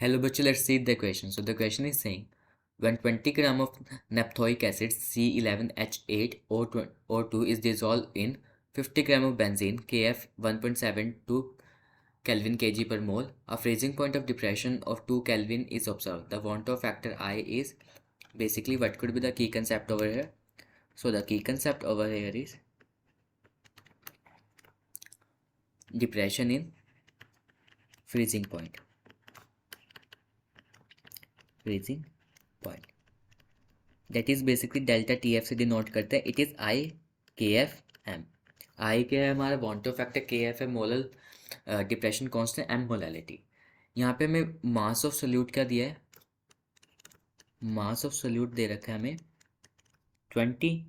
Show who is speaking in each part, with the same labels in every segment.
Speaker 1: Hello, bachcho, let's see the question. So the question is saying when 20 gram of naphthoic acid C11H8O2 is dissolved in 50 gram of benzene Kf 1.72 Kelvin kg per mole, a freezing point of depression of 2 Kelvin is observed. The want of factor I is basically what could be the key concept over here. So the key concept over here is depression in freezing point. Freezing point. That is basically delta TF से denote करते हैं. It is IKFM. I क्या है हमारा want of factor, KF है molar depression constant, M molality. यहाँ पे हमें मास ऑफ सोल्यूट क्या दिया है? मास ऑफ सोल्यूट दे रखा है हमें 20.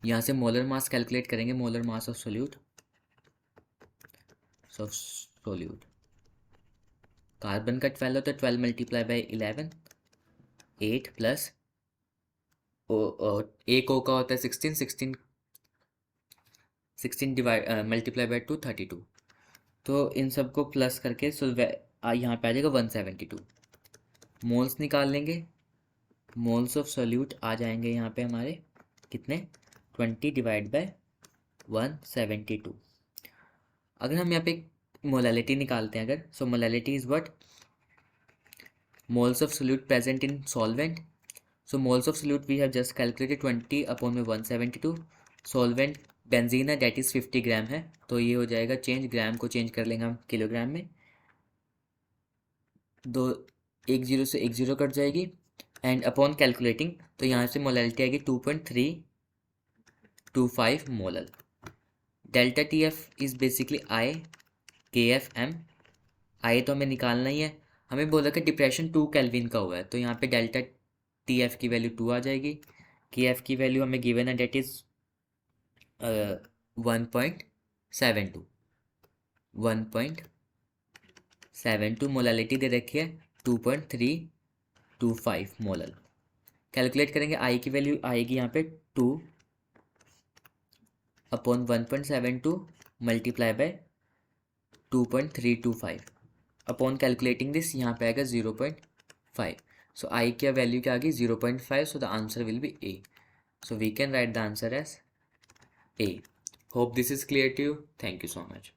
Speaker 1: यहाँ से मोलर मास कैलकुलेट करेंगे. Molar mass of solute. Carbon का 12 होता है. 12 मल्टीप्लाई बाई 11 8 प्लस एक ओ का होता है 16 डिवाइड मल्टीप्लाई बाई 2 32. तो इन सबको प्लस करके यहाँ पे आ जाएगा 172. मोल्स निकाल लेंगे. मोल्स ऑफ सोल्यूट आ जाएंगे यहाँ पे हमारे कितने? 20 डिवाइड बाय 172. अगर हम यहाँ पे मोलालिटी निकालते हैं अगर, so molality is what? Moles of solute present in solvent. So moles of solute we have just calculated 20 upon में 172. सॉल्वेंट बेंजीन है, डेट इज़ 50 ग्राम है, तो ये हो जाएगा चेंज. ग्राम को चेंज कर लेंगे हम किलोग्राम में. एक जीरो से एक जीरो कट जाएगी. एंड अपॉन कैलकुलेटिंग तो यहाँ से मोलालिटी आएगी 2.325 molal. Delta T F is basically I KFM. आई तो हमें निकालना ही है. हमें बोला कि डिप्रेशन 2 केल्विन का हुआ है, तो यहाँ पे डेल्टा TF की वैल्यू 2 आ जाएगी. KF की वैल्यू हमें गिवन है, डेट इज़ 1.72. मोलालिटी दे रखी है 2.325 मोलल. कैलकुलेट करेंगे. आई की वैल्यू आएगी यहाँ पे 2 upon 1.72 multiply by 2.325. Upon calculating this यहाँ पे आएगा 0.5. सो आई की वैल्यू क्या आ गई? 0.5. So the answer will be A. So we can write the answer as A. Hope this is clear to you. Thank you so much.